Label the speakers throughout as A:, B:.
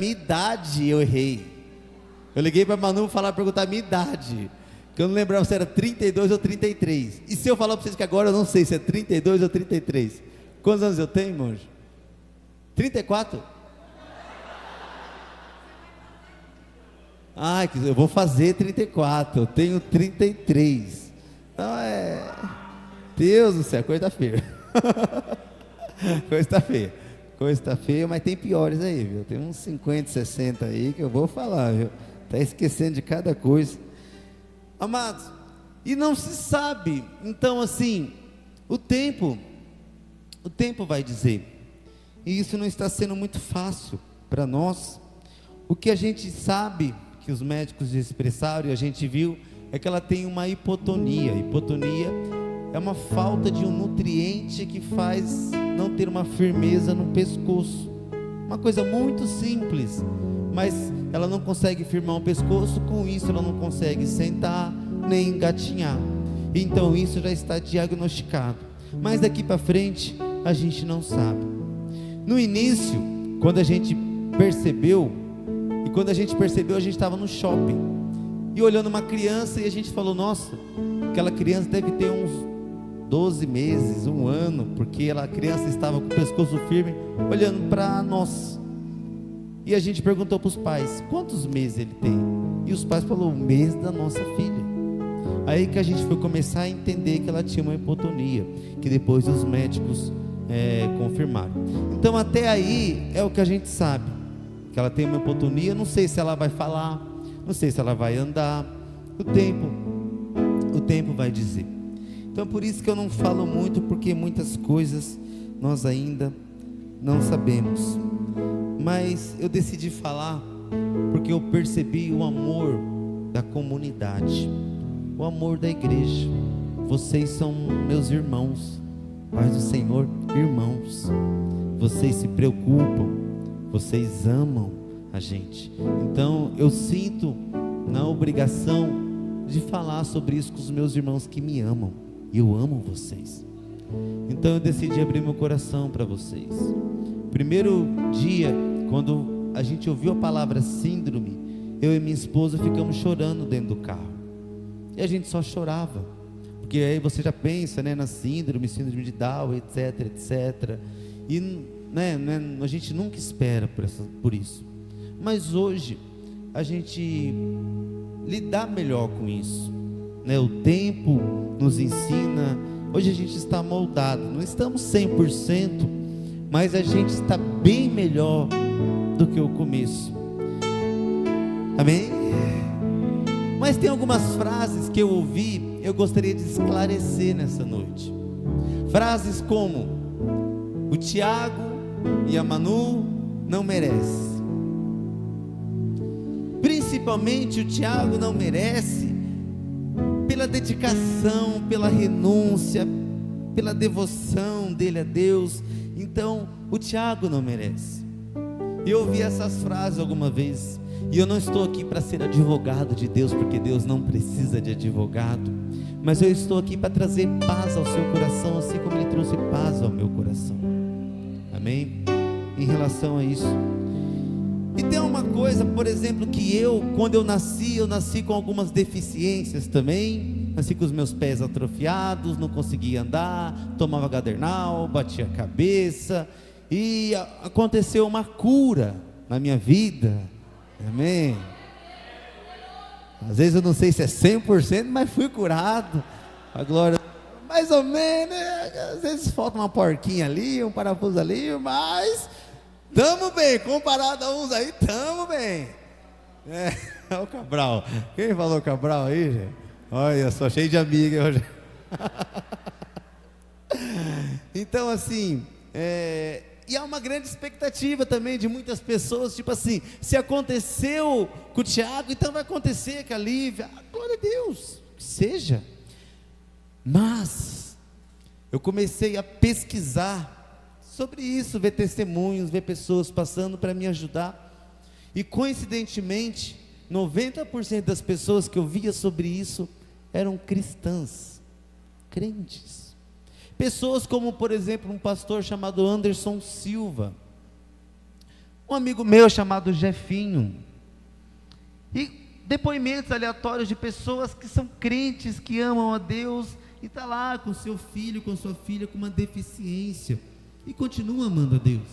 A: minha idade eu errei. Eu liguei para Manu perguntar a minha idade, que eu não lembrava se era 32 ou 33. E se eu falar para vocês que agora eu não sei se é 32 ou 33? Quantos anos eu tenho, monge? 34? Ai, eu vou fazer 34, eu tenho 33. Então Deus do céu, coisa tá feia. Coisa tá feia. Coisa tá feia, mas tem piores aí, viu? Tem uns 50, 60 aí que eu vou falar, viu? Tá esquecendo de cada coisa. Amados, e não se sabe. Então assim, o tempo vai dizer. E isso não está sendo muito fácil para nós. O que a gente sabe, que os médicos expressaram e a gente viu, é que ela tem uma hipotonia. Hipotonia é uma falta de um nutriente que faz não ter uma firmeza no pescoço. Uma coisa muito simples, mas ela não consegue firmar o pescoço, com isso ela não consegue sentar nem engatinhar. Então isso já está diagnosticado. Mas daqui para frente a gente não sabe. No início, quando a gente percebeu, a gente estava no shopping e olhando uma criança, e a gente falou: nossa, aquela criança deve ter uns 12 meses, um ano, porque a criança estava com o pescoço firme, olhando para nós. E a gente perguntou para os pais: quantos meses ele tem? E os pais falaram: o mês da nossa filha. Aí que a gente foi começar a entender que ela tinha uma hipotonia, que depois os médicos confirmaram. Então até aí é o que a gente sabe, que ela tem uma hipotonia. Não sei se ela vai falar, não sei se ela vai andar. O tempo vai dizer. Então por isso que eu não falo muito, porque muitas coisas nós ainda não sabemos. Mas eu decidi falar porque eu percebi o amor da comunidade, o amor da igreja. Vocês são meus irmãos, paz do Senhor, irmãos. Vocês se preocupam, vocês amam a gente. Então eu sinto na obrigação de falar sobre isso com os meus irmãos que me amam, e eu amo vocês. Então eu decidi abrir meu coração para vocês. Primeiro dia, quando a gente ouviu a palavra síndrome, eu e minha esposa ficamos chorando dentro do carro, e a gente só chorava, porque aí você já pensa, na síndrome de Down, etc, etc, e a gente nunca espera por isso. Mas hoje a gente lidar melhor com isso, o tempo nos ensina. Hoje a gente está moldado, não estamos 100%, mas a gente está bem melhor do que o começo. Amém? Mas tem algumas frases que eu ouvi, eu gostaria de esclarecer nessa noite. Frases como: o Tiago e a Manu não merecem. Principalmente o Tiago não merece pela dedicação, pela renúncia, pela devoção dele a Deus. Então o Tiago não merece. Eu ouvi essas frases alguma vez, e eu não estou aqui para ser advogado de Deus, porque Deus não precisa de advogado, mas eu estou aqui para trazer paz ao seu coração, assim como Ele trouxe paz ao meu coração. Amém? Em relação a isso. E tem uma coisa, por exemplo, que quando eu nasci com algumas deficiências também. Nasci com os meus pés atrofiados, não conseguia andar, tomava gadernal, batia a cabeça, e aconteceu uma cura na minha vida. Amém? Às vezes eu não sei se é 100%, mas fui curado. A glória, mais ou menos, às vezes falta uma porquinha ali, um parafuso ali, mas tamo bem, comparado a uns aí, tamo bem. O Cabral, quem falou Cabral aí, gente? Olha, só cheio de amiga hoje. Então assim, e há uma grande expectativa também de muitas pessoas, tipo assim: se aconteceu com o Tiago, então vai acontecer com a Lívia. Glória a Deus, que seja. Mas eu comecei a pesquisar sobre isso, ver testemunhos, ver pessoas passando para me ajudar, e coincidentemente 90% das pessoas que eu via sobre isso eram cristãs, crentes. Pessoas como, por exemplo, um pastor chamado Anderson Silva. Um amigo meu chamado Jefinho. E depoimentos aleatórios de pessoas que são crentes, que amam a Deus, e está lá com seu filho, com sua filha, com uma deficiência, e continua amando a Deus.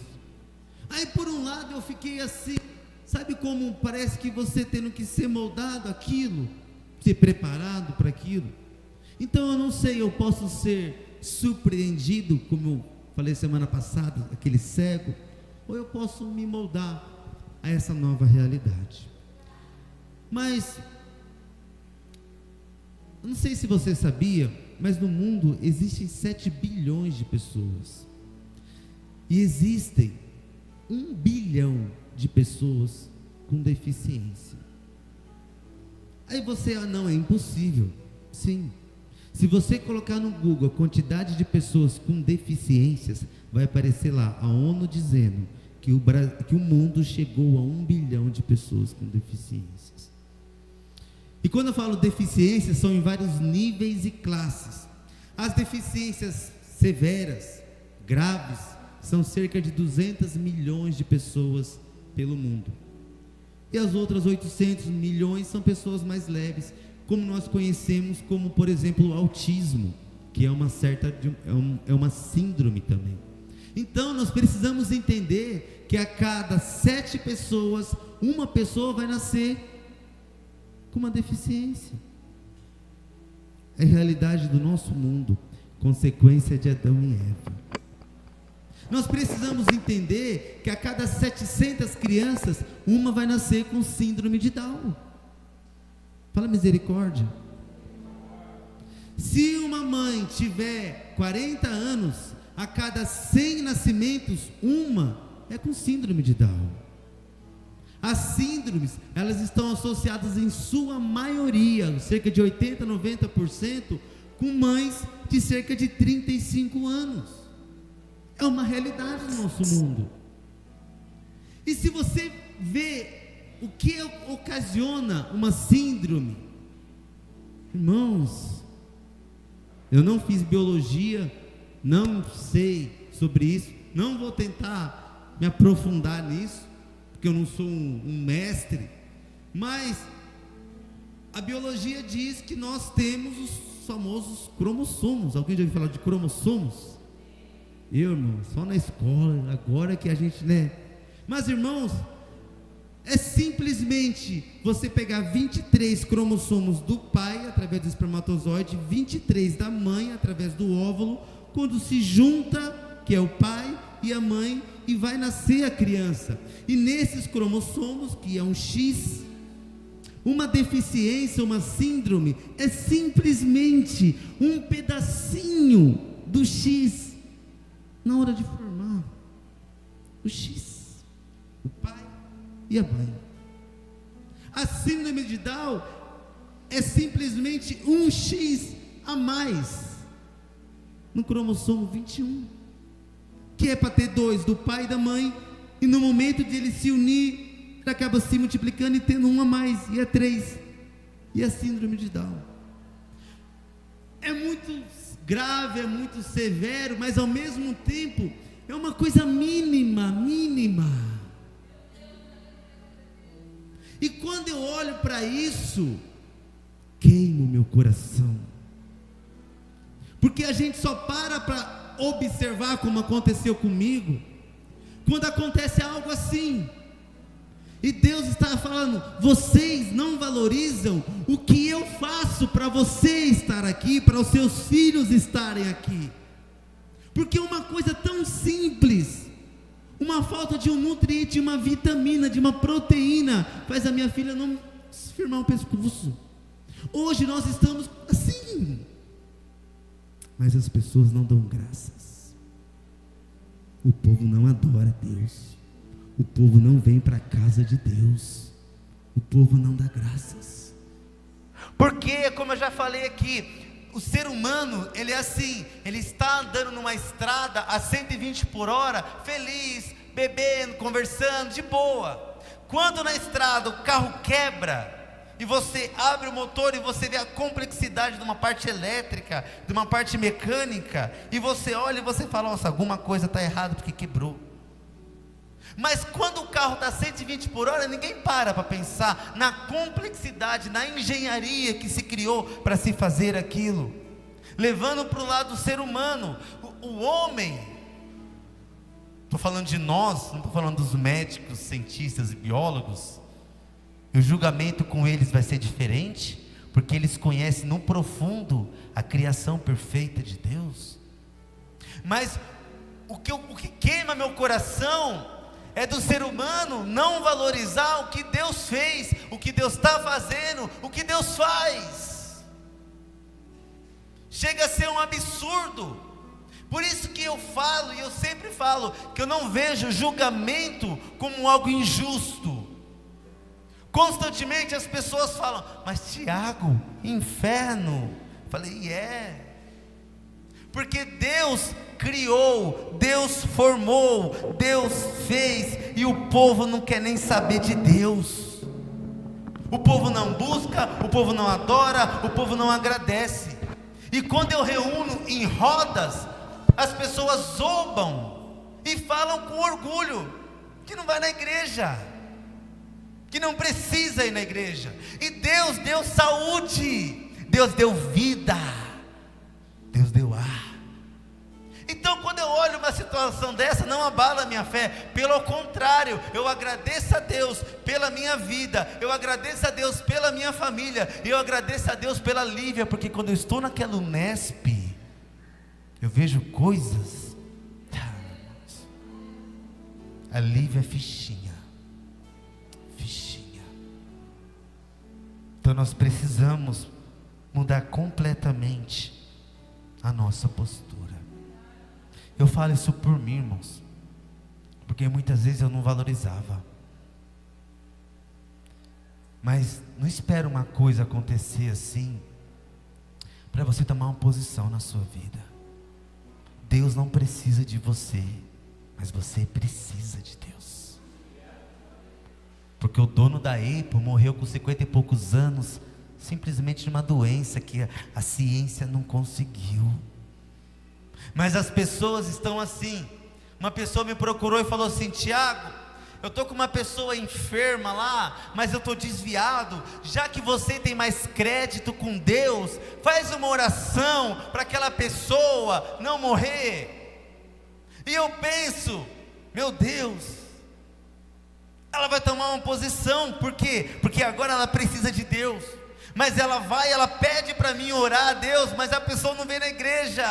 A: Aí por um lado eu fiquei assim, sabe como parece que você tendo que ser moldado aquilo, ser preparado para aquilo. Então eu não sei, eu posso ser surpreendido, como eu falei semana passada, aquele cego, ou eu posso me moldar a essa nova realidade. Mas eu não sei se você sabia, mas no mundo existem 7 bilhões de pessoas, e existem 1 bilhão de pessoas com deficiência. Aí você, não, é impossível. Sim, se você colocar no Google a quantidade de pessoas com deficiências, vai aparecer lá a ONU dizendo que o mundo chegou a 1 bilhão de pessoas com deficiências. E quando eu falo deficiências, são em vários níveis e classes. As deficiências severas, graves, são cerca de 200 milhões de pessoas pelo mundo. E as outras 800 milhões são pessoas mais leves, como nós conhecemos, como por exemplo o autismo, que é uma síndrome também. Então nós precisamos entender que a cada 7 pessoas, uma pessoa vai nascer com uma deficiência. É a realidade do nosso mundo, consequência de Adão e Eva. Nós precisamos entender que a cada 700 crianças, uma vai nascer com síndrome de Down. Fala misericórdia. Se uma mãe tiver 40 anos, a cada 100 nascimentos, uma é com síndrome de Down. As síndromes, elas estão associadas em sua maioria, cerca de 80, 90%, com mães de cerca de 35 anos. É uma realidade no nosso mundo. E se você vê o que ocasiona uma síndrome, irmãos, eu não fiz biologia, não sei sobre isso, não vou tentar me aprofundar nisso, porque eu não sou um mestre, mas a biologia diz que nós temos os famosos cromossomos. Alguém já ouviu falar de cromossomos? Eu, irmão, só na escola, agora que a gente, né? Mas, irmãos, é simplesmente você pegar 23 cromossomos do pai, através do espermatozoide, 23 da mãe, através do óvulo, quando se junta, que é o pai e a mãe, e vai nascer a criança. E nesses cromossomos, que é um X, uma deficiência, uma síndrome, é simplesmente um pedacinho do X, na hora de formar o X, o pai e a mãe. A síndrome de Down é simplesmente um X a mais no cromossomo 21, que é para ter 2 do pai e da mãe, e no momento de ele se unir, ele acaba se multiplicando e tendo 1 a mais, e é 3, e a síndrome de Down é muito grave, é muito severo, mas ao mesmo tempo é uma coisa mínima. E quando eu olho para isso, queima o meu coração, porque a gente só para observar, como aconteceu comigo, quando acontece algo assim. E Deus está falando: vocês não valorizam o que eu faço para você estar aqui, para os seus filhos estarem aqui. Porque uma coisa tão simples, uma falta de um nutriente, de uma vitamina, de uma proteína, faz a minha filha não se firmar o pescoço. Hoje nós estamos assim, mas as pessoas não dão graças. O povo não adora Deus. O povo não vem para a casa de Deus. O povo não dá graças. Porque, como eu já falei aqui, o ser humano, ele é assim, ele está andando numa estrada a 120 por hora, feliz, bebendo, conversando, de boa. Quando na estrada o carro quebra, e você abre o motor e você vê a complexidade de uma parte elétrica, de uma parte mecânica, e você olha e você fala: nossa, alguma coisa está errada porque quebrou. Mas quando o carro está 120 por hora, ninguém para pensar na complexidade, na engenharia que se criou para se fazer aquilo. Levando para o lado do ser humano, o homem, estou falando de nós, não estou falando dos médicos, cientistas e biólogos. E o julgamento com eles vai ser diferente, porque eles conhecem no profundo a criação perfeita de Deus. Mas o que queima meu coração é do ser humano não valorizar o que Deus fez, o que Deus está fazendo, o que Deus faz. Chega a ser um absurdo. Por isso que eu falo, e eu sempre falo, que eu não vejo julgamento como algo injusto. Constantemente as pessoas falam, mas Tiago, inferno. Eu falei, porque Deus criou, Deus formou, Deus fez, e o povo não quer nem saber de Deus. O povo não busca, o povo não adora, o povo não agradece. E quando eu reúno em rodas, as pessoas zombam e falam com orgulho que não vai na igreja, que não precisa ir na igreja. E Deus deu saúde, Deus deu vida, Deus deu ar. Então quando eu olho uma situação dessa, não abala a minha fé, pelo contrário, eu agradeço a Deus pela minha vida, eu agradeço a Deus pela minha família, e eu agradeço a Deus pela Lívia, porque quando eu estou naquela Unesp, eu vejo coisas. A Lívia é fichinha. Então nós precisamos mudar completamente a nossa postura. Eu falo isso por mim, irmãos, porque muitas vezes eu não valorizava. Mas não espera uma coisa acontecer assim para você tomar uma posição na sua vida. Deus não precisa de você, mas você precisa de Deus. Porque o dono da Apple morreu com 50 e poucos anos, simplesmente de uma doença que a ciência não conseguiu. Mas as pessoas estão assim. Uma pessoa me procurou e falou assim: Tiago, eu estou com uma pessoa enferma lá, mas eu estou desviado. Já que você tem mais crédito com Deus, faz uma oração para aquela pessoa não morrer. E eu penso, meu Deus, ela vai tomar uma posição. Por quê? Porque agora ela precisa de Deus. Mas ela pede para mim orar a Deus, mas a pessoa não vem na igreja.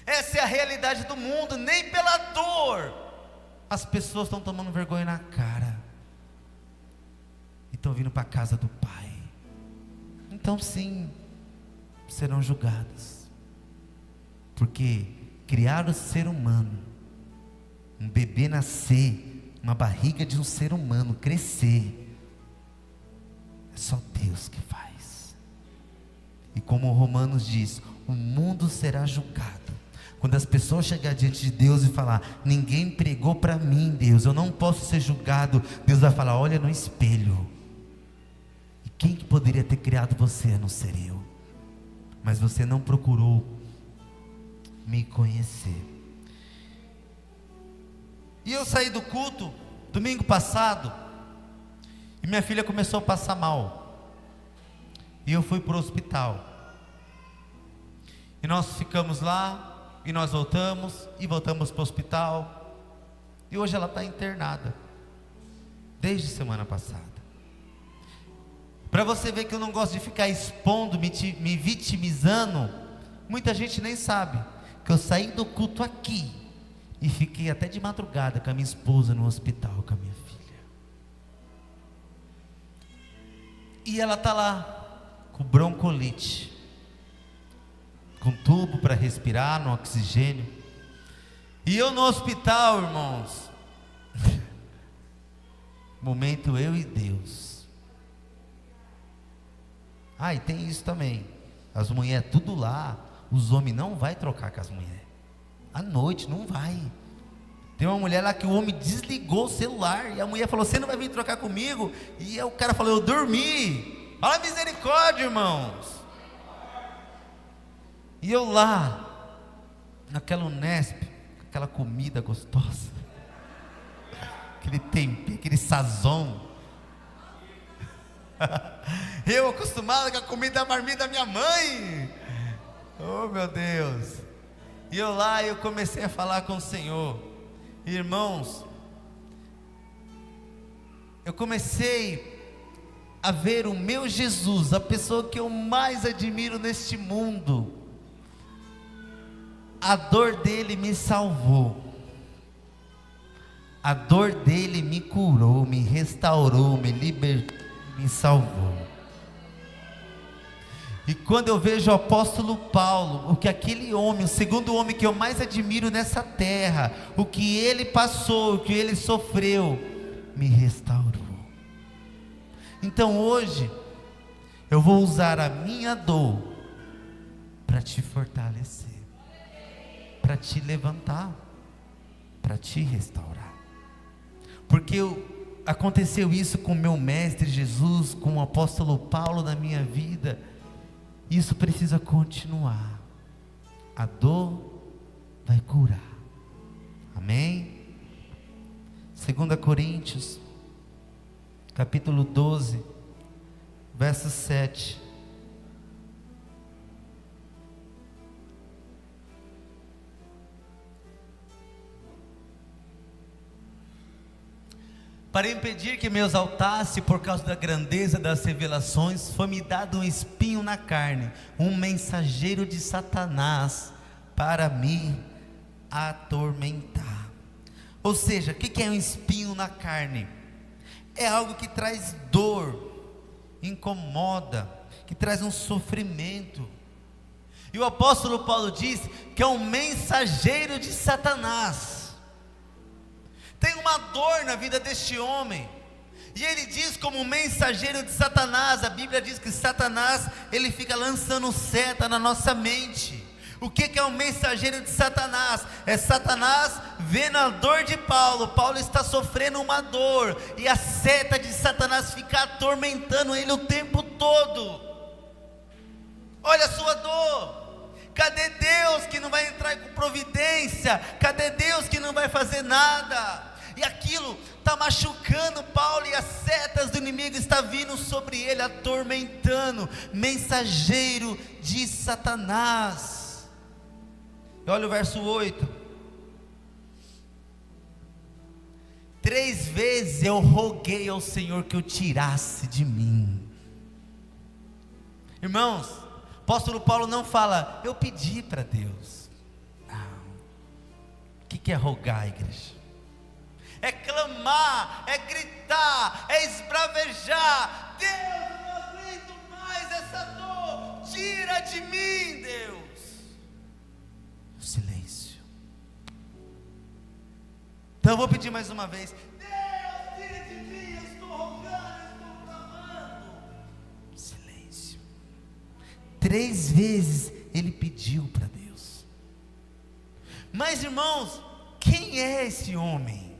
A: Essa é a realidade do mundo. Nem pela dor as pessoas estão tomando vergonha na cara e estão vindo para a casa do Pai. Então sim, serão julgadas, porque criar o ser humano, um bebê nascer, uma barriga de um ser humano crescer, é só Deus que faz. E como Romanos diz, o mundo será julgado quando as pessoas chegarem diante de Deus e falar: ninguém pregou para mim, Deus, eu não posso ser julgado. Deus vai falar: olha no espelho, e quem que poderia ter criado você a não ser eu? Mas você não procurou me conhecer. E eu saí do culto domingo passado, e minha filha começou a passar mal, e eu fui para o hospital, e nós ficamos lá, e nós voltamos para o hospital, e hoje ela está internada, desde semana passada. Para você ver que eu não gosto de ficar expondo, me vitimizando. Muita gente nem sabe que eu saí do culto aqui e fiquei até de madrugada com a minha esposa no hospital, com a minha filha. E ela está lá com broncolite, com tubo para respirar, no oxigênio. E eu no hospital, irmãos. Momento eu e Deus. E tem isso também. As mulheres tudo lá, os homens não vai trocar com as mulheres. À noite não vai. Tem uma mulher lá que o homem desligou o celular, e a mulher falou: você não vai vir trocar comigo? E o cara falou: eu dormi. Fala misericórdia, irmãos. E eu lá, naquela Unesp, aquela comida gostosa, aquele tempero, aquele sazon. Eu acostumado com a comida marmita da minha mãe. Oh meu Deus. E eu comecei a falar com o Senhor. Irmãos, eu comecei a ver o meu Jesus, a pessoa que eu mais admiro neste mundo. A dor dele me salvou, a dor dele me curou, me restaurou, me libertou, me salvou. E quando eu vejo o apóstolo Paulo, o que aquele homem, o segundo homem que eu mais admiro nessa terra, o que ele passou, o que ele sofreu, me restaurou. Então hoje, eu vou usar a minha dor para te fortalecer, para te levantar, para te restaurar. Porque aconteceu isso com o meu mestre Jesus, com o apóstolo Paulo na minha vida. Isso precisa continuar. A dor vai curar. Amém? 2 Coríntios capítulo 12, verso 7. Para impedir que me exaltasse por causa da grandeza das revelações, foi-me dado um espinho na carne, um mensageiro de Satanás, para me atormentar. Ou seja, o que é um espinho na carne? É algo que traz dor, incomoda, que traz um sofrimento. E o apóstolo Paulo diz que é um mensageiro de Satanás. Tem uma dor na vida deste homem, e ele diz como mensageiro de Satanás. A Bíblia diz que Satanás, ele fica lançando seta na nossa mente. O que é um mensageiro de Satanás? É Satanás vendo a dor de Paulo. Paulo está sofrendo uma dor, e a seta de Satanás fica atormentando ele o tempo todo. Olha a sua dor. Cadê Deus que não vai entrar com providência? Cadê Deus que não vai fazer nada? E aquilo está machucando Paulo, e as setas do inimigo estão vindo sobre ele, atormentando. Mensageiro de Satanás. E olha o verso 8. 3 vezes eu roguei ao Senhor que o tirasse de mim. Irmãos, o apóstolo Paulo não fala, eu pedi para Deus. Não. O que é rogar, igreja? É clamar, é gritar, é esbravejar. Deus, eu não aguento mais essa dor, tira de mim, Deus. O silêncio. Então eu vou pedir mais uma vez. Deus, tira de mim, eu estou rogando, eu estou clamando. Silêncio. 3 vezes ele pediu para Deus. Mas irmãos, quem é esse homem?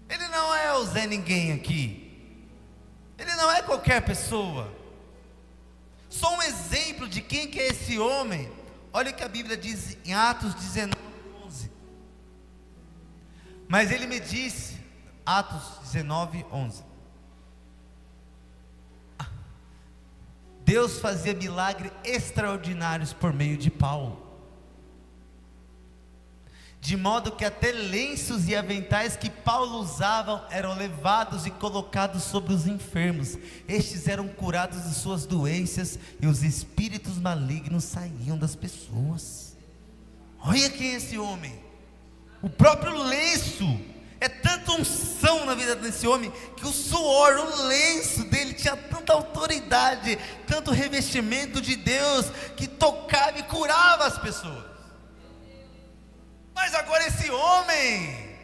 A: Ele não é o Zé Ninguém aqui. Ele não é qualquer pessoa. Só um exemplo de quem que é esse homem. Olha o que a Bíblia diz em Atos 19:11. Mas ele me disse, Atos 19:11. Deus fazia milagres extraordinários por meio de Paulo, de modo que até lenços e aventais que Paulo usava eram levados e colocados sobre os enfermos. Estes eram curados de suas doenças, e os espíritos malignos saíam das pessoas. Olha quem é esse homem. O próprio lenço, é tanta unção na vida desse homem, que o suor, o lenço dele tinha tanta autoridade, tanto revestimento de Deus, que tocava e curava as pessoas. Mas agora esse homem,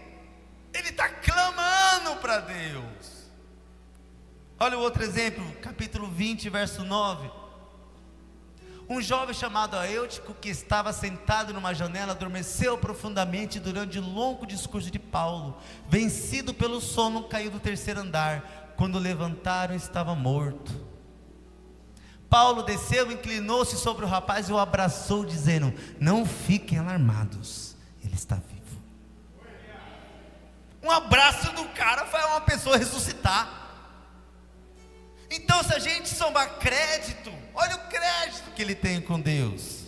A: ele está clamando para Deus. Olha o outro exemplo, capítulo 20, verso 9. Um jovem chamado Eutico, que estava sentado numa janela, adormeceu profundamente durante o longo discurso de Paulo. Vencido pelo sono, caiu do 3º andar. Quando levantaram, estava morto. Paulo desceu, inclinou-se sobre o rapaz e o abraçou, dizendo: não fiquem alarmados, ele está vivo. Um abraço do cara faz uma pessoa ressuscitar. Então, se a gente somar crédito, olha o crédito que ele tem com Deus.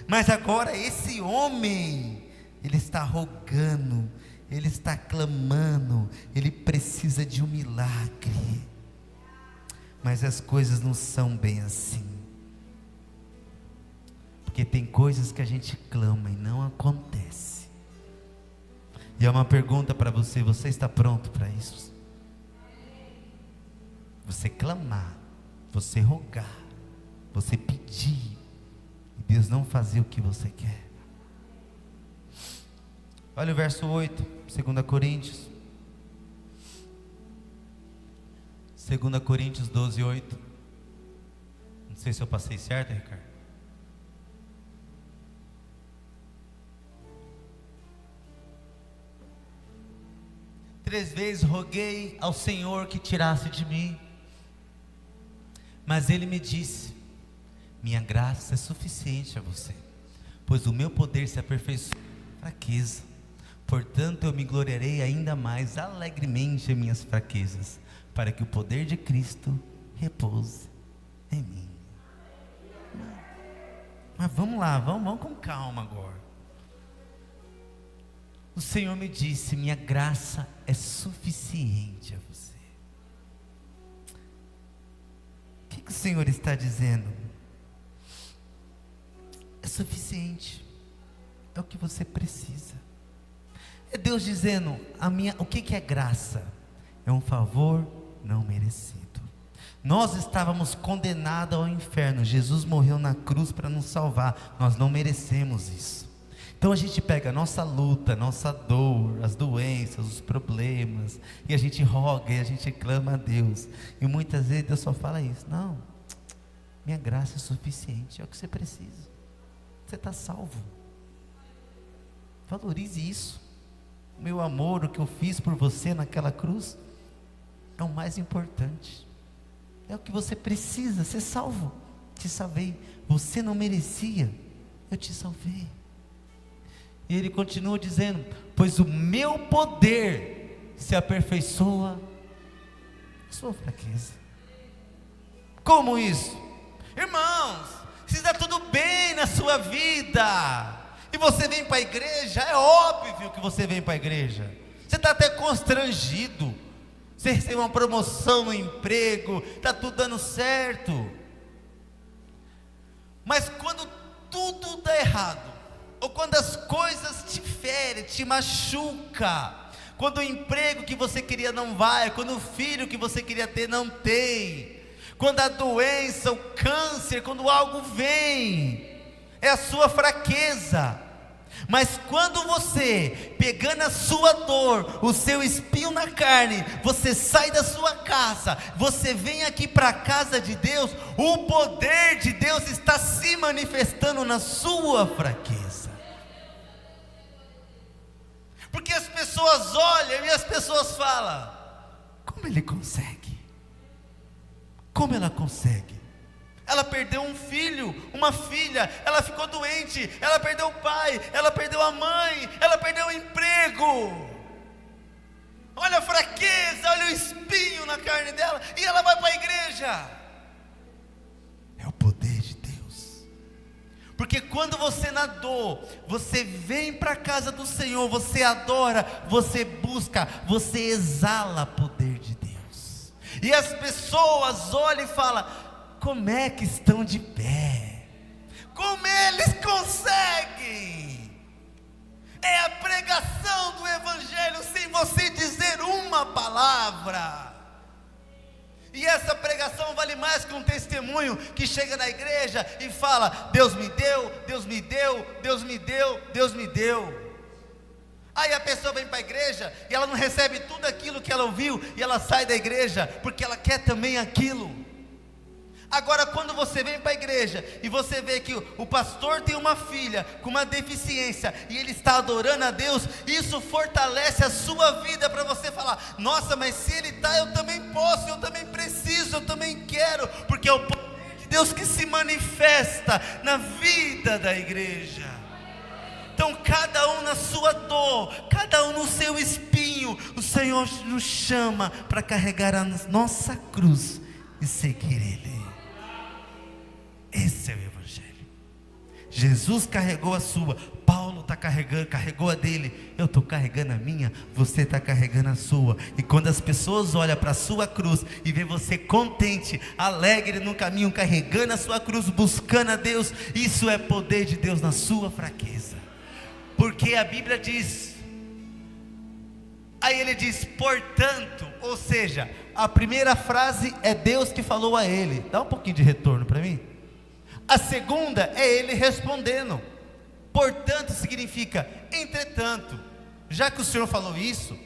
A: Mas agora esse homem, ele está rogando, ele está clamando, ele precisa de um milagre. Mas as coisas não são bem assim. Porque tem coisas que a gente clama e não acontece. E é uma pergunta para você: você está pronto para isso? Você clamar, você rogar, você pedir, e Deus não fazer o que você quer. Olha o verso 8, 2 Coríntios. 2 Coríntios 12, 8. Não sei se eu passei certo, Ricardo. Três vezes roguei ao Senhor que tirasse de mim, mas Ele me disse: minha graça é suficiente a você, pois o meu poder se aperfeiçoa na fraqueza. Portanto eu me gloriarei ainda mais alegremente em minhas fraquezas, para que o poder de Cristo repouse em mim. Mas vamos lá, vamos com calma agora. O Senhor me disse: minha graça é suficiente a você. O que o Senhor está dizendo? É suficiente, é o que você precisa. É Deus dizendo: o que é graça? É um favor não merecido. Nós estávamos condenados ao inferno, Jesus morreu na cruz para nos salvar, nós não merecemos isso. Então a gente pega a nossa luta, nossa dor, as doenças, os problemas, e a gente roga e a gente clama a Deus, e muitas vezes Deus só fala isso: não, minha graça é suficiente, é o que você precisa, você está salvo. Valorize isso. O meu amor, o que eu fiz por você naquela cruz, é o mais importante, é o que você precisa ser salvo. Te salvei, você não merecia, eu te salvei. E ele continua dizendo: pois o meu poder se aperfeiçoa na sua fraqueza. Como isso? Irmãos, se está tudo bem na sua vida, e você vem para a igreja, é óbvio que você vem para a igreja, você está até constrangido, você recebeu uma promoção no emprego, está tudo dando certo. Mas quando tudo dá errado, ou quando as coisas te ferem, te machuca, quando o emprego que você queria não vai, quando o filho que você queria ter não tem, quando a doença, o câncer, quando algo vem, é a sua fraqueza. Mas quando você, pegando a sua dor, o seu espinho na carne, você sai da sua casa, você vem aqui para a casa de Deus, o poder de Deus está se manifestando na sua fraqueza. Porque as pessoas olham e as pessoas falam: como ele consegue? Como ela consegue? Ela perdeu um filho, uma filha, ela ficou doente, ela perdeu o pai, ela perdeu a mãe, ela perdeu o emprego. Olha a fraqueza, olha o espinho na carne dela, e ela vai para a igreja. É o poder de Deus. Porque quando você na dor, você vem para a casa do Senhor, você adora, você busca, você exala poder de Deus. E as pessoas olham e falam: como é que estão de pé? Como eles conseguem? É a pregação do Evangelho sem você dizer uma palavra. E essa pregação vale mais que um testemunho que chega na igreja e fala: Deus me deu, Deus me deu, Deus me deu, Deus me deu. Aí a pessoa vem para a igreja e ela não recebe tudo aquilo que ela ouviu, e ela sai da igreja porque ela quer também aquilo. Agora, quando você vem para a igreja e você vê que o pastor tem uma filha com uma deficiência e ele está adorando a Deus, isso fortalece a sua vida para você falar: nossa, mas se ele está, eu também posso, eu também preciso, eu também quero, porque é o poder de Deus que se manifesta na vida da igreja. Então cada um na sua dor, cada um no seu espinho, o Senhor nos chama para carregar a nossa cruz e seguir Ele. Esse é o Evangelho. Jesus carregou a sua, Paulo está carregando, carregou a dele, eu estou carregando a minha, você está carregando a sua. E quando as pessoas olham para a sua cruz e vê você contente, alegre no caminho, carregando a sua cruz, buscando a Deus, isso é poder de Deus na sua fraqueza. Porque a Bíblia diz, aí ele diz, portanto, ou seja, a primeira frase é Deus que falou a ele. Dá um pouquinho de retorno para mim. A segunda é ele respondendo. Portanto significa, entretanto, já que o Senhor falou isso,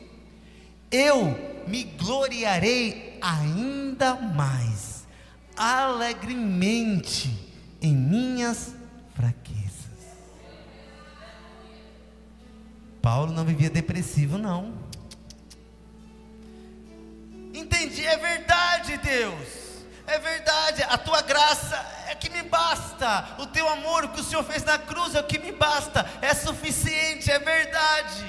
A: eu me gloriarei ainda mais, alegremente, em minhas fraquezas. Paulo não vivia depressivo, não. Entendi, é verdade, Deus. É verdade, a tua graça é que me basta, o teu amor, o que o Senhor fez na cruz é o que me basta, é suficiente, é verdade.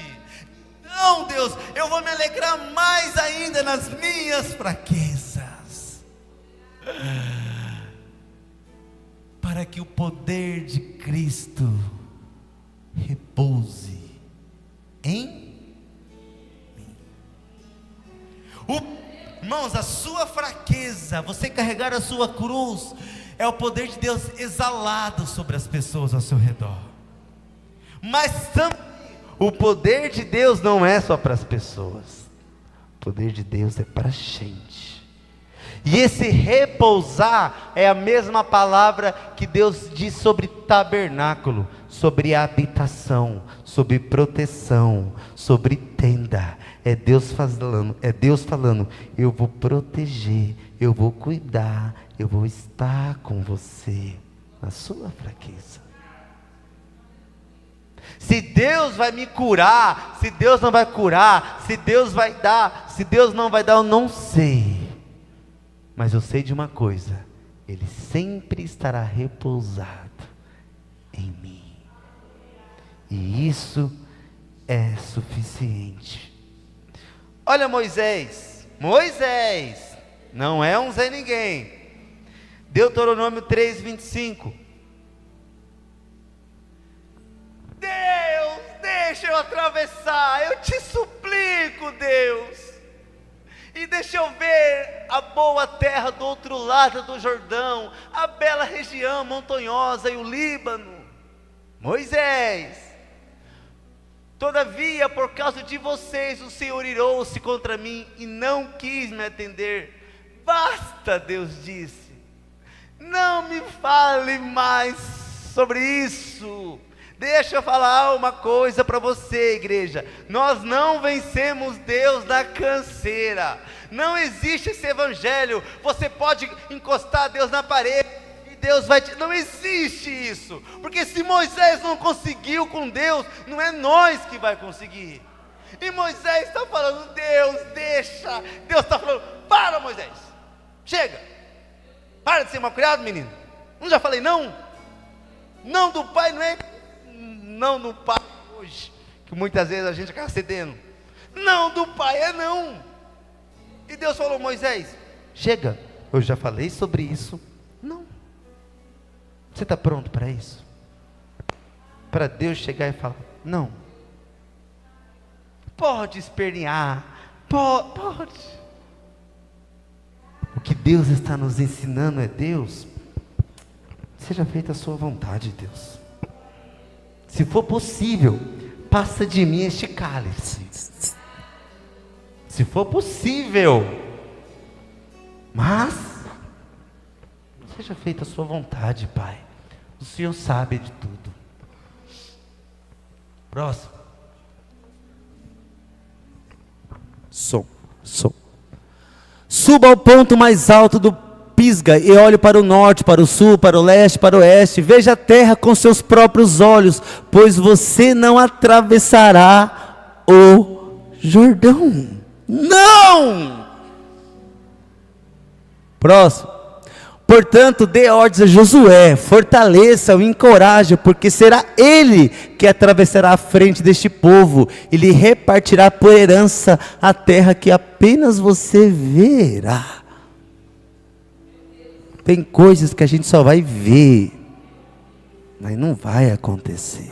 A: Não, Deus, eu vou me alegrar mais ainda nas minhas fraquezas, para que o poder de Cristo repouse em mim. Irmãos, a sua fraqueza, você carregar a sua cruz, é o poder de Deus exalado sobre as pessoas ao seu redor. Mas também, o poder de Deus não é só para as pessoas, o poder de Deus é para a gente. E esse repousar é a mesma palavra que Deus diz sobre tabernáculo, sobre habitação, sobre proteção, sobre tenda. É Deus falando, eu vou proteger, eu vou cuidar, eu vou estar com você na sua fraqueza. Se Deus vai me curar, se Deus não vai curar, se Deus vai dar, se Deus não vai dar, eu não sei. Mas eu sei de uma coisa, Ele sempre estará repousado em mim. E isso é suficiente. Olha Moisés, não é um Zé Ninguém. Deuteronômio 3:25. Deus, deixa eu atravessar, eu te suplico, Deus, e deixa eu ver a boa terra do outro lado do Jordão, a bela região montanhosa e o Líbano. Moisés, todavia por causa de vocês o Senhor irou-se contra mim e não quis me atender. Basta, Deus disse, não me fale mais sobre isso. Deixa eu falar uma coisa para você, igreja, nós não vencemos Deus na canseira. Não existe esse evangelho, você pode encostar Deus na parede e Deus vai te... Não existe isso, porque se Moisés não conseguiu com Deus, não é nós que vai conseguir. E Moisés está falando, Deus deixa, Deus está falando, para Moisés, chega, para de ser mal criado, menino. Não já falei não? Não do pai não é não do pai hoje, que muitas vezes a gente acaba cedendo. Não do pai é não. E Deus falou, Moisés, chega, eu já falei sobre isso. Não. Você está pronto para isso? Para Deus chegar e falar, não. Pode espernear, pode. O que Deus está nos ensinando é, Deus, seja feita a sua vontade, Deus. Se for possível, passa de mim este cálice. Se for possível, mas seja feita a sua vontade, Pai. O Senhor sabe de tudo. Próximo.
B: Som. Suba ao ponto mais alto do Pisga e olhe para o norte, para o sul, para o leste, para o oeste. Veja a terra com seus próprios olhos, pois você não atravessará o Jordão. Não! Próximo. Portanto, dê ordens a Josué, fortaleça-o, encoraje, porque será ele que atravessará a frente deste povo, e lhe repartirá por herança a terra que apenas você verá. Tem coisas que a gente só vai ver, mas não vai acontecer.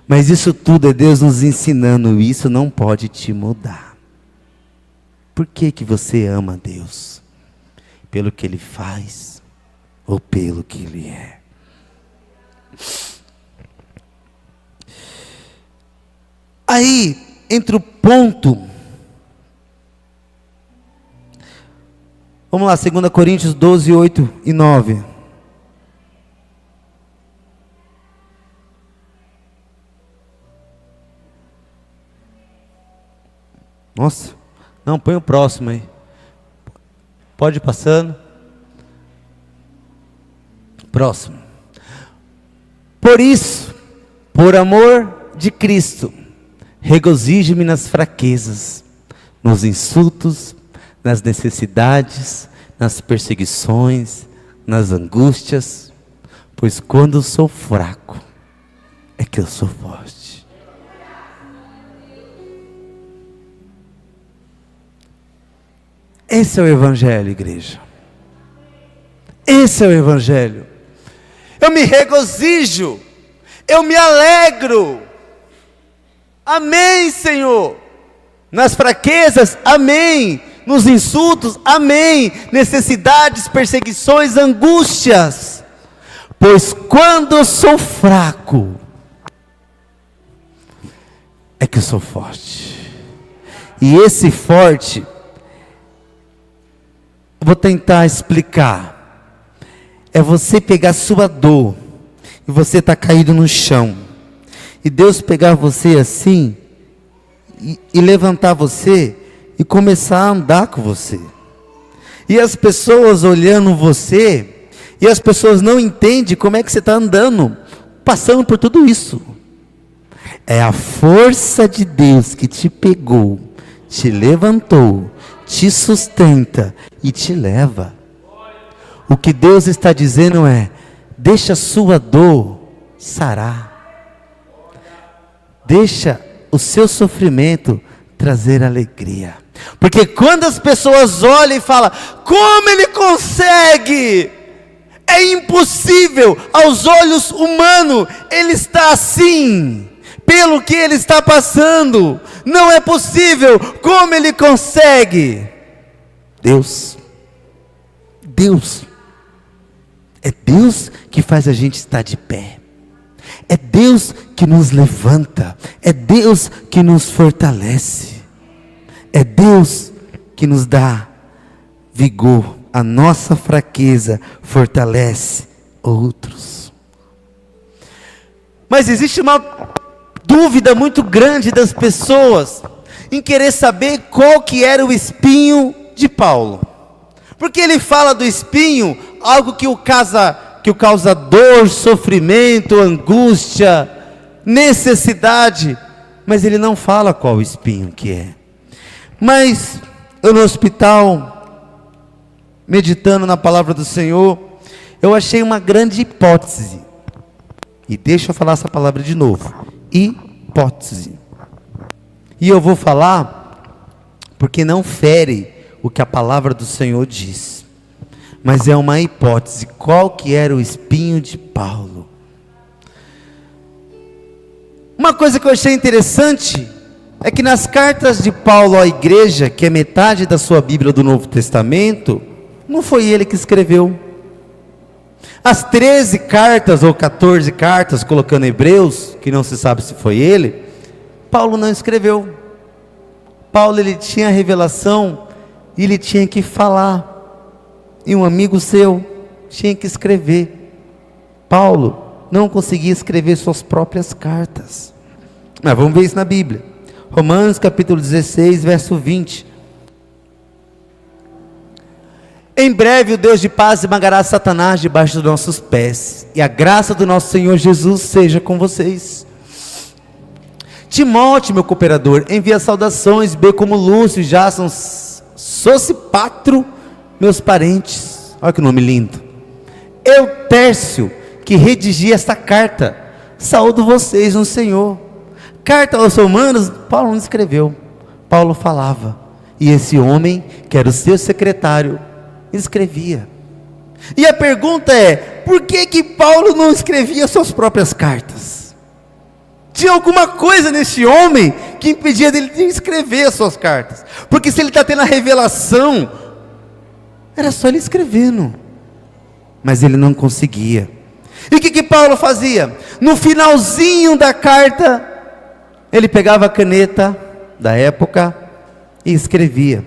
B: Mas isso tudo é Deus nos ensinando, isso não pode te mudar. Por que que você ama Deus? Pelo que Ele faz, ou pelo que Ele é? Aí, entra o ponto. Vamos lá, 2 Coríntios 12, 8 e 9. Nossa, não, põe o próximo aí. Pode ir passando. Próximo. Por isso, por amor de Cristo, regozijo-me nas fraquezas, nos insultos, nas necessidades, nas perseguições, nas angústias, pois quando eu sou fraco, é que eu sou forte. Esse é o Evangelho, igreja. Esse é o Evangelho. Eu me regozijo, eu me alegro. Amém, Senhor. Nas fraquezas, amém. Nos insultos, amém. Necessidades, perseguições, angústias. Pois quando eu sou fraco, é que eu sou forte. E esse forte, vou tentar explicar. É você pegar sua dor, e você está caído no chão, e Deus pegar você assim, e levantar você, e começar a andar com você. E as pessoas olhando você, e as pessoas não entendem como é que você está andando, passando por tudo isso. É a força de Deus que te pegou, te levantou, te sustenta e te leva. O que Deus está dizendo é: deixa a sua dor sarar, deixa o seu sofrimento trazer alegria. Porque quando as pessoas olham e falam: como ele consegue? É impossível, aos olhos humanos, ele está assim, pelo que ele está passando, não é possível, como ele consegue? Deus, é Deus que faz a gente estar de pé, é Deus que nos levanta, é Deus que nos fortalece, é Deus que nos dá vigor. A nossa fraqueza fortalece outros. Mas existe uma dúvida muito grande das pessoas em querer saber qual que era o espinho de Paulo. Porque ele fala do espinho, algo que o causa dor, sofrimento, angústia, necessidade, mas ele não fala qual espinho que é. Mas eu no hospital, meditando na palavra do Senhor, eu achei uma grande hipótese. E deixa eu falar essa palavra de novo: hipótese. E eu vou falar porque não fere o que a palavra do Senhor diz, mas é uma hipótese. Qual que era o espinho de Paulo? Uma coisa que eu achei interessante é que nas cartas de Paulo à igreja, que é metade da sua Bíblia do Novo Testamento, não foi ele que escreveu. As 13 cartas ou 14 cartas, colocando Hebreus, que não se sabe se foi ele, Paulo não escreveu. Paulo, ele tinha a revelação e ele tinha que falar, e um amigo seu tinha que escrever. Paulo não conseguia escrever suas próprias cartas. Mas vamos ver isso na Bíblia. Romanos capítulo 16, verso 20. Em breve o Deus de paz esmagará Satanás debaixo dos nossos pés, e a graça do nosso Senhor Jesus seja com vocês. Timóteo, meu cooperador, envia saudações, bem como Lúcio, Jason, Sosipatro, meus parentes. olha que nome lindo. Eutércio, que redigia esta carta, saúdo vocês no Senhor. Carta aos romanos, Paulo não escreveu, Paulo falava, e esse homem, que era o seu secretário, escrevia. E a pergunta é, por que Paulo não escrevia suas próprias cartas? Tinha alguma coisa nesse homem que impedia dele de escrever as suas cartas, porque se ele está tendo a revelação, era só ele escrevendo, mas ele não conseguia. E o que Paulo fazia? No finalzinho da carta, ele pegava a caneta da época e escrevia.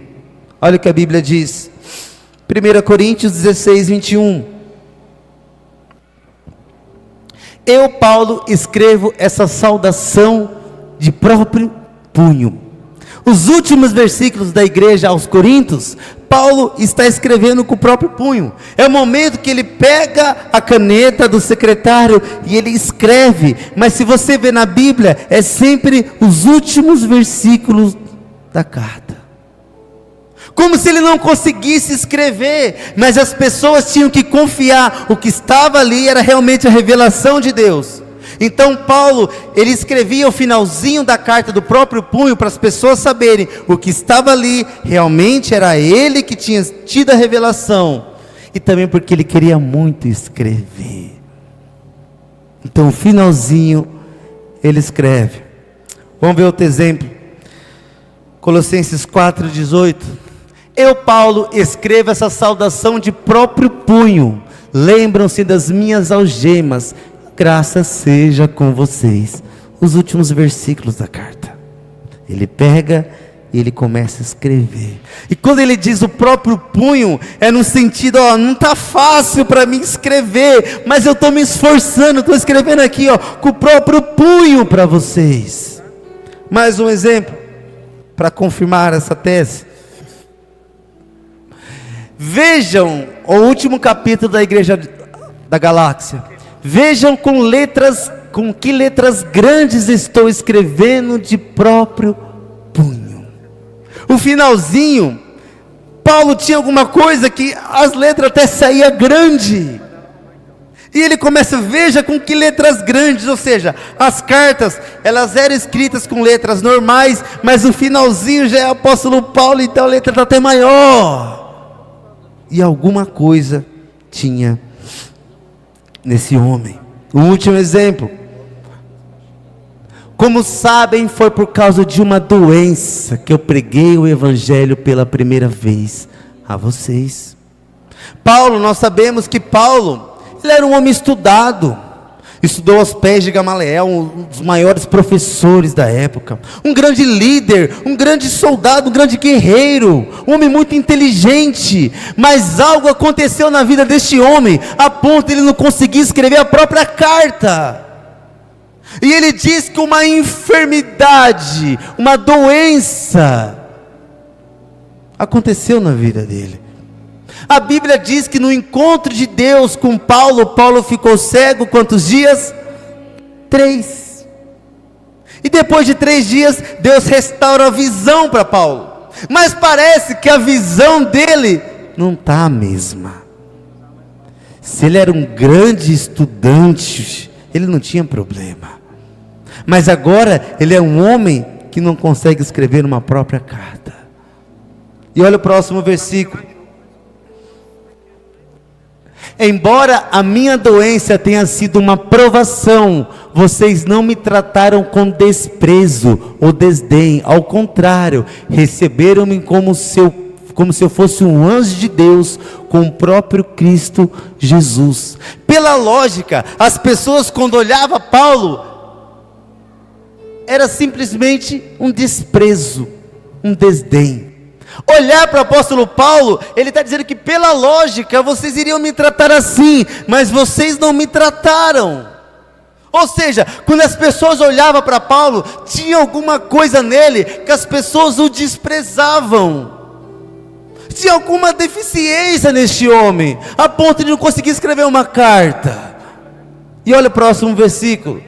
B: Olha o que a Bíblia diz, 1 Coríntios 16, 21. Eu, Paulo, escrevo essa saudação de próprio punho. Os últimos versículos da igreja aos Coríntios, Paulo está escrevendo com o próprio punho. É o momento que ele pega a caneta do secretário e ele escreve. Mas se você vê na Bíblia, é sempre os últimos versículos da carta. Como se ele não conseguisse escrever, mas as pessoas tinham que confiar, o que estava ali era realmente a revelação de Deus. Então Paulo, ele escrevia o finalzinho da carta do próprio punho, para as pessoas saberem, o que estava ali, realmente era ele que tinha tido a revelação, e também porque ele queria muito escrever. Então o finalzinho, ele escreve. Vamos ver outro exemplo, Colossenses 4:18. Eu, Paulo, escrevo essa saudação de próprio punho, lembram-se das minhas algemas, graça seja com vocês. Os últimos versículos da carta, ele pega e ele começa a escrever. E quando ele diz o próprio punho, é no sentido, não está fácil para mim escrever, mas eu estou me esforçando, estou escrevendo aqui, com o próprio punho para vocês. Mais um exemplo, para confirmar essa tese. Vejam o último capítulo da igreja da galáxia. Vejam com que letras grandes estou escrevendo de próprio punho. O finalzinho, Paulo tinha alguma coisa que as letras até saía grande. E ele começa, veja com que letras grandes, ou seja, as cartas, elas eram escritas com letras normais, mas o finalzinho já é apóstolo Paulo, então a letra está até maior. E alguma coisa tinha nesse homem. O último exemplo, como sabem, foi por causa de uma doença que eu preguei o evangelho pela primeira vez a vocês. Paulo, nós sabemos que Paulo, ele era um homem estudado, estudou aos pés de Gamaliel, um dos maiores professores da época, um grande líder, um grande soldado, um grande guerreiro, um homem muito inteligente, mas algo aconteceu na vida deste homem, a ponto de ele não conseguir escrever a própria carta, e ele diz que uma enfermidade, uma doença, aconteceu na vida dele. A Bíblia diz que no encontro de Deus com Paulo, Paulo ficou cego quantos dias? 3. E depois de 3 dias, Deus restaura a visão para Paulo. Mas parece que a visão dele não está a mesma. Se ele era um grande estudante, ele não tinha problema. Mas agora ele é um homem que não consegue escrever uma própria carta. E olha o próximo versículo. Embora a minha doença tenha sido uma provação, vocês não me trataram com desprezo ou desdém, ao contrário, receberam-me como se eu fosse um anjo de Deus, com o próprio Cristo Jesus. Pela lógica, as pessoas quando olhavam Paulo, era simplesmente um desprezo, um desdém. Olhar para o apóstolo Paulo, ele está dizendo que pela lógica, vocês iriam me tratar assim, mas vocês não me trataram. Ou seja, quando as pessoas olhavam para Paulo, tinha alguma coisa nele, que as pessoas o desprezavam. Tinha alguma deficiência neste homem, a ponto de não conseguir escrever uma carta. E olha o próximo versículo.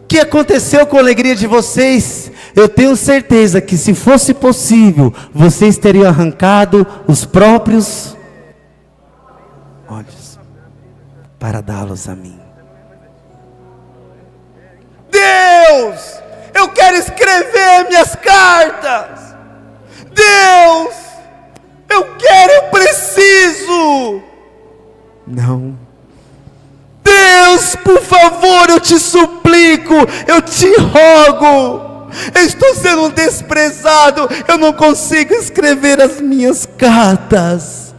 B: O que aconteceu com a alegria de vocês? Eu tenho certeza que se fosse possível, vocês teriam arrancado os próprios para dá-los a mim. Deus, eu quero escrever minhas cartas. Deus, eu quero, eu preciso. Não. Deus, por favor, eu te suplico, eu te rogo. Eu estou sendo desprezado, eu não consigo escrever as minhas cartas.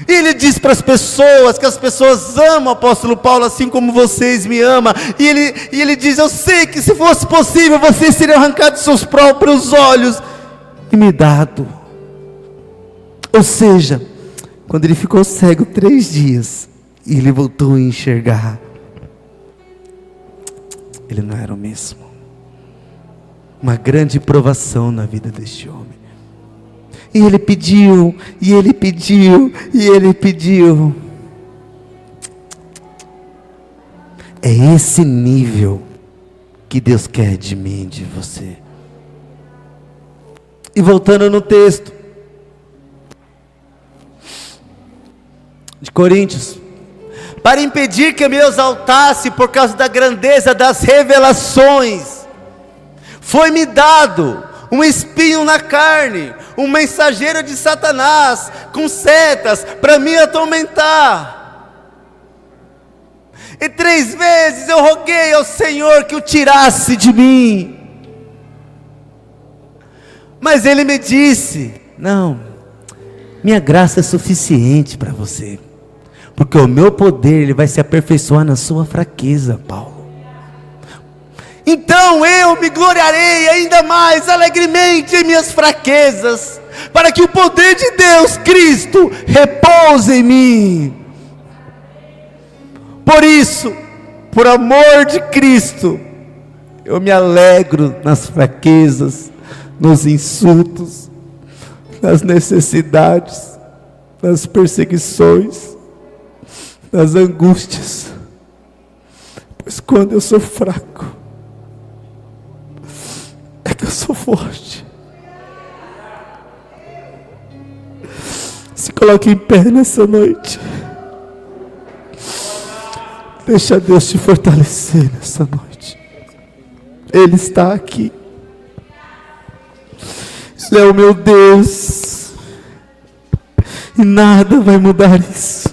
B: E ele diz para as pessoas, que as pessoas amam o apóstolo Paulo, assim como vocês me amam. E ele diz, eu sei que se fosse possível, vocês seriam arrancados de seus próprios olhos e me dado. Ou seja, quando ele ficou cego 3 dias, e ele voltou a enxergar, ele não era o mesmo. Uma grande provação na vida deste homem. E ele pediu, e ele pediu, e ele pediu. É esse nível que Deus quer de mim, de você. E voltando no texto de Coríntios, para impedir que eu me exaltasse por causa da grandeza das revelações, foi-me dado um espinho na carne, um mensageiro de Satanás, com setas, para me atormentar. E 3 vezes eu roguei ao Senhor que o tirasse de mim. Mas Ele me disse, não, minha graça é suficiente para você, porque o meu poder ele vai se aperfeiçoar na sua fraqueza, Paulo. Então eu me gloriarei ainda mais alegremente em minhas fraquezas, para que o poder de Deus, Cristo, repouse em mim. Por isso, por amor de Cristo, eu me alegro nas fraquezas, nos insultos, nas necessidades, nas perseguições, nas angústias, pois quando eu sou fraco, é que eu sou forte. Se coloque em pé nessa noite. Deixa Deus te fortalecer nessa noite. Ele está aqui. Ele é o meu Deus. E nada vai mudar isso.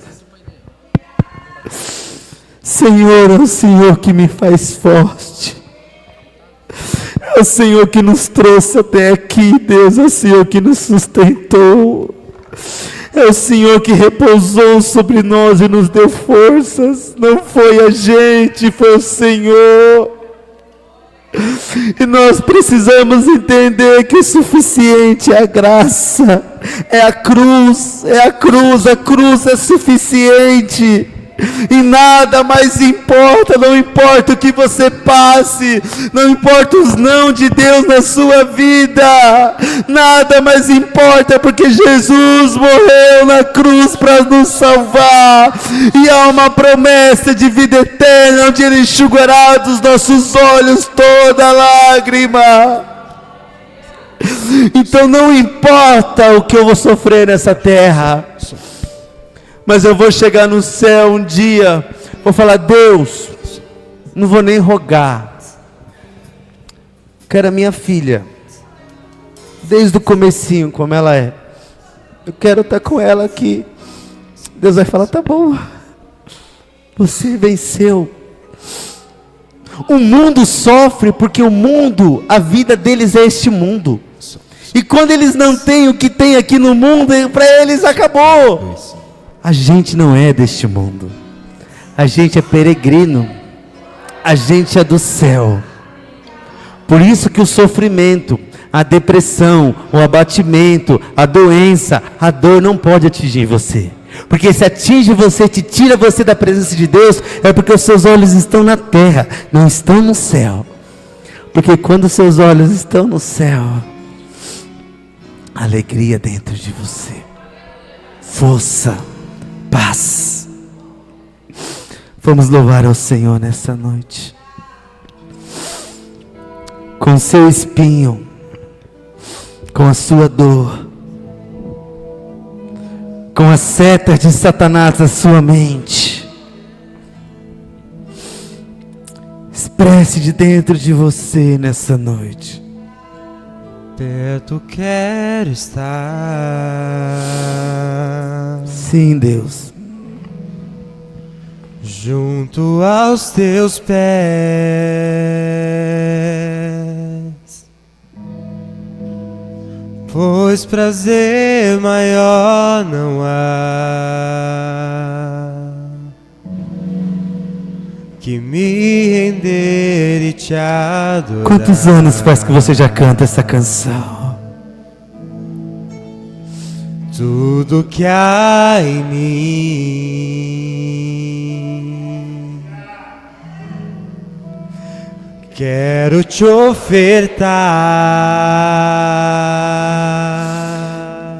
B: Senhor, é o Senhor que me faz forte. É o Senhor que nos trouxe até aqui, Deus. É o Senhor que nos sustentou. É o Senhor que repousou sobre nós e nos deu forças. Não foi a gente, foi o Senhor. E nós precisamos entender que o suficiente é a graça, é a cruz, a cruz é suficiente. E nada mais importa, não importa o que você passe, não importa os não de Deus na sua vida, nada mais importa, porque Jesus morreu na cruz para nos salvar, e há uma promessa de vida eterna, onde Ele enxugará dos nossos olhos toda lágrima. Então não importa o que eu vou sofrer nessa terra, mas eu vou chegar no céu um dia, vou falar, Deus, não vou nem rogar, quero a minha filha, desde o comecinho, como ela é, eu quero estar com ela aqui. Deus vai falar, tá bom, você venceu. O mundo sofre, porque o mundo, a vida deles é este mundo, e quando eles não têm o que tem aqui no mundo, para eles acabou. A gente não é deste mundo, a gente é peregrino, a gente é do céu. Por isso que o sofrimento, a depressão, o abatimento, a doença, a dor não pode atingir você, porque se atinge você, te tira você da presença de Deus, é porque os seus olhos estão na terra, não estão no céu. Porque quando os seus olhos estão no céu, alegria dentro de você, força, paz. Vamos louvar ao Senhor nessa noite. Com seu espinho, com a sua dor, com as setas de Satanás na sua mente, expresse de dentro de você nessa noite.
C: Perto quero estar.
B: Sim, Deus.
C: Junto aos teus pés, pois prazer maior não há que me render e te adorar.
B: Quantos anos faz que você já canta essa canção?
C: Tudo que há em mim quero te ofertar.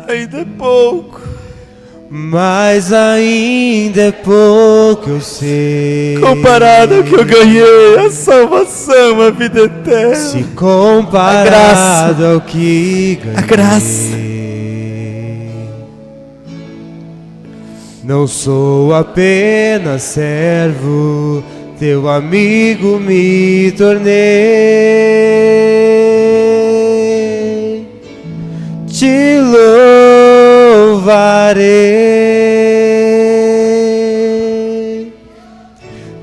B: Ainda é pouco,
C: Mas ainda é pouco, eu sei.
B: comparado ao que eu ganhei, a salvação, a vida eterna.
C: Se comparado ao que ganhei,
B: a graça.
C: Não sou apenas servo, teu amigo me tornei. Te louvarei.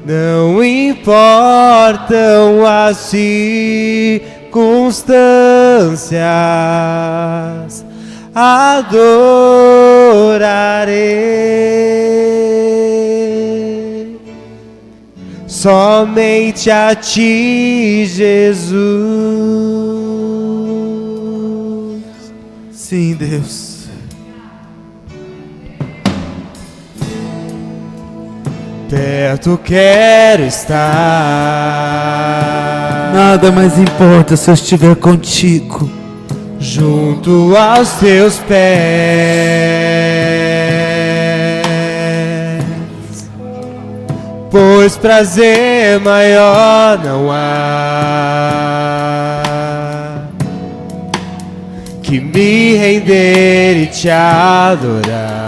C: Não importam as circunstâncias, adorarei somente a ti, Jesus.
B: Sim, Deus.
C: Perto quero estar.
B: Nada mais importa se eu estiver contigo.
C: Junto aos teus pés, pois prazer maior não há que me render e te adorar.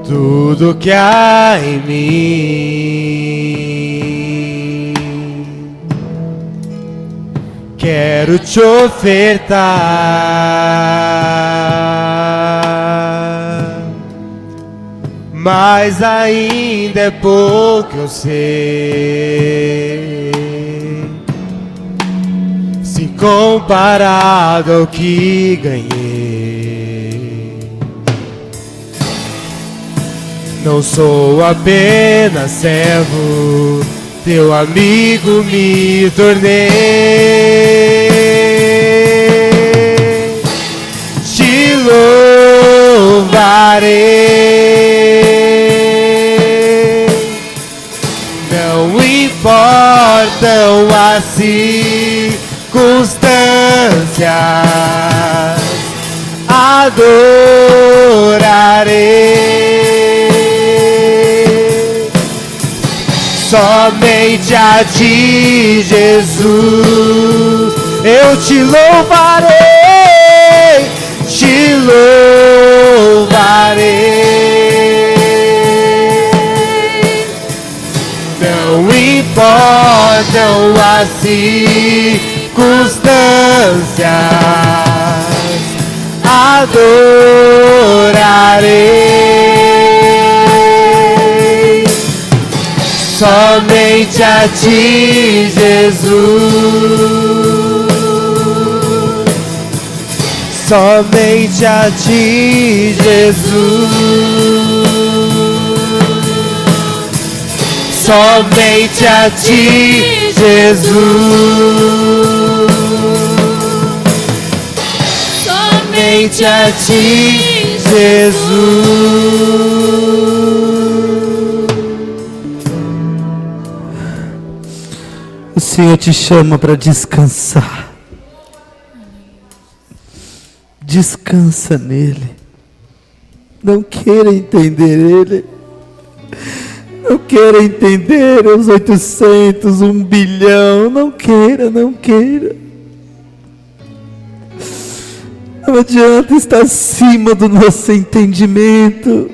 C: Tudo que há em mim quero te ofertar, mas ainda é pouco, eu sei. Se comparado ao que ganhei, não sou apenas servo, teu amigo me tornei. Te louvarei. Não importam as circunstâncias, adorarei somente a ti, Jesus. Eu te louvarei, te louvarei. Não importam as circunstâncias, adorarei somente a ti, Jesus. Somente a ti, Jesus. Somente a ti, Jesus. Somente a ti, Jesus.
B: O Senhor te chama para descansar. Descansa nele. Não queira entender ele. Não queira entender os 800, 1 bilhão. Não queira, não queira. Não adianta estar acima do nosso entendimento.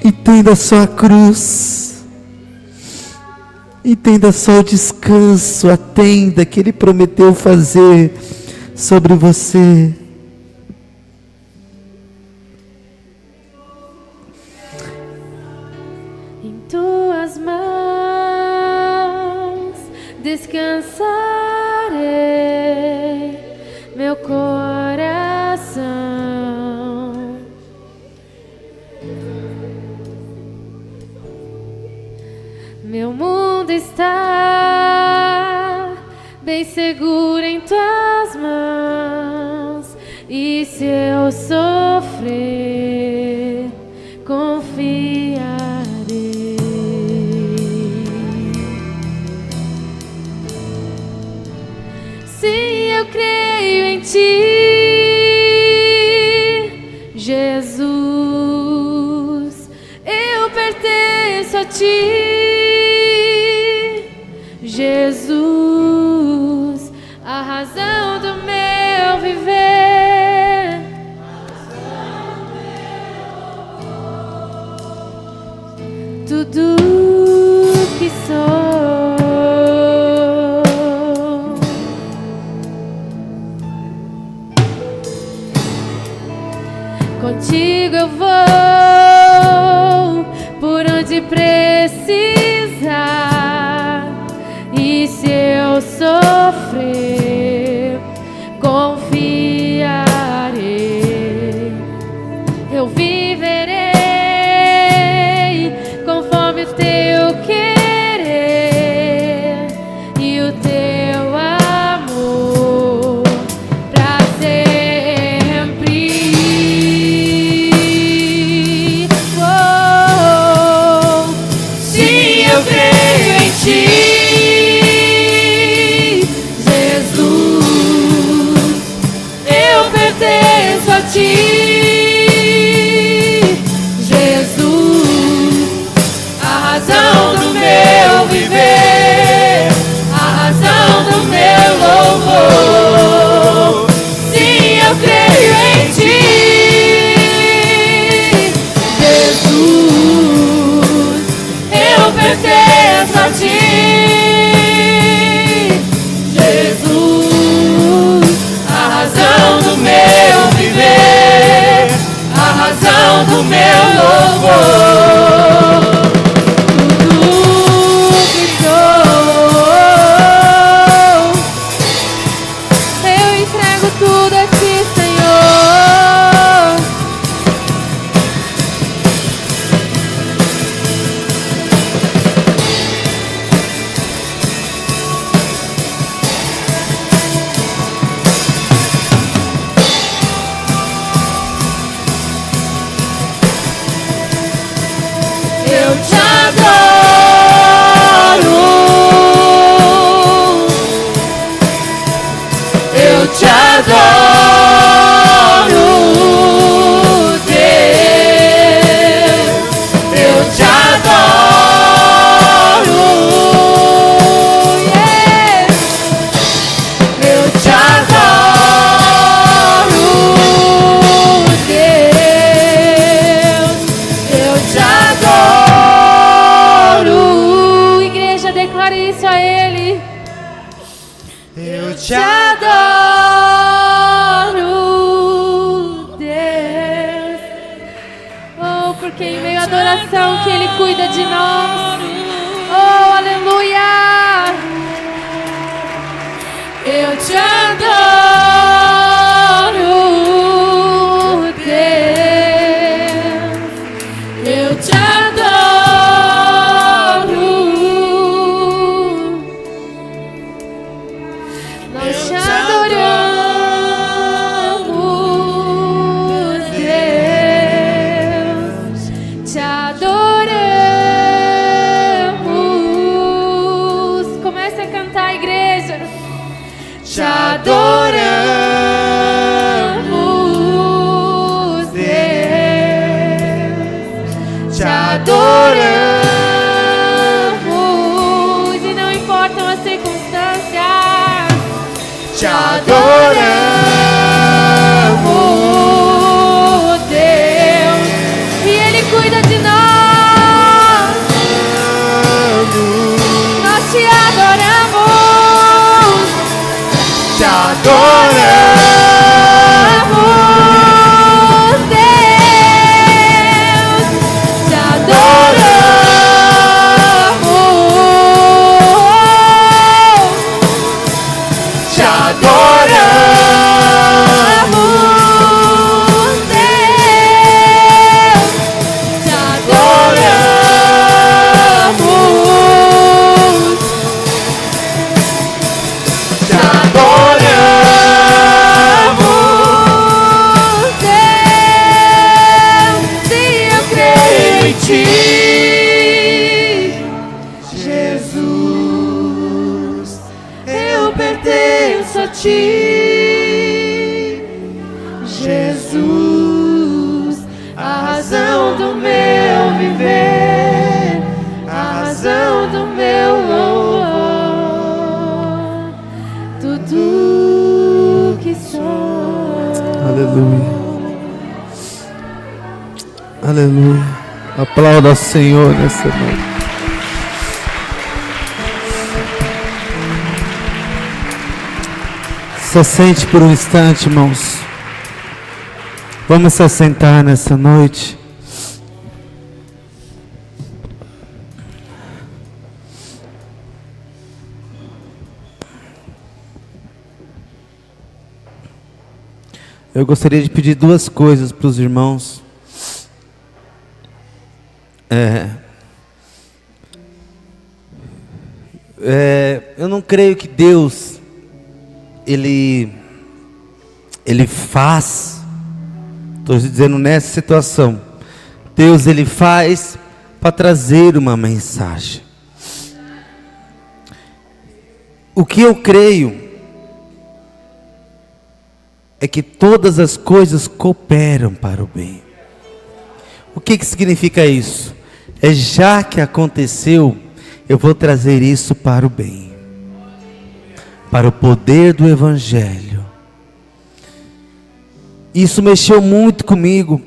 B: Entenda só a cruz. Entenda só o descanso, a tenda que Ele prometeu fazer sobre você.
D: Em tuas mãos descansarei meu coração. Meu mundo está bem seguro em tuas mãos, e se eu sofrer, confiarei. Sim, eu creio em ti, Jesus. Eu pertenço a ti, Jesus, a razão do meu viver. Tudo que sou. Contigo eu vou por onde precisar, e se eu sofrer, confiarei. Eu viverei conforme o teu querer e o teu amor pra sempre. Oh, sim, eu creio em ti, Jesus. Eu pertenço a ti, do meu viver, a razão do meu louvor. Sim, eu creio em ti, Jesus. Eu pertenço a ti, Jesus. A razão do meu viver, a razão do meu louvor. Tudo a ti, Senhor. Eu te adoro. Eu te adoro, Deus. Eu te adoro, yeah. Eu te adoro, Deus. Eu te adoro. Igreja, declare isso a Ele.
C: Eu te
D: adoro, Deus. Oh, porque em meio à adoração que Ele cuida de nós. Oh, aleluia. Eu te adoro, Deus. Eu te adoro. Nós te adoramos, Deus. Te adoramos. Comece a cantar, igreja. Te adoramos, Deus. Te adoramos. E não importam as circunstâncias. Te adoramos, Deus. E Ele cuida de nós. Jesus, a razão do meu viver, a razão do meu louvor, tudo que sou.
B: Aleluia. Aleluia. Aplauda ao Senhor nessa noite. Se sente por um instante, irmãos. Vamos se assentar nessa noite. Eu gostaria de pedir duas coisas para os irmãos. Eu não creio que Deus Ele faz, estou dizendo nessa situação, Deus Ele faz para trazer uma mensagem. O que eu creio é que todas as coisas cooperam para o bem. O que significa isso? É já que aconteceu, eu vou trazer isso para o bem, para o poder do Evangelho. Isso mexeu muito comigo,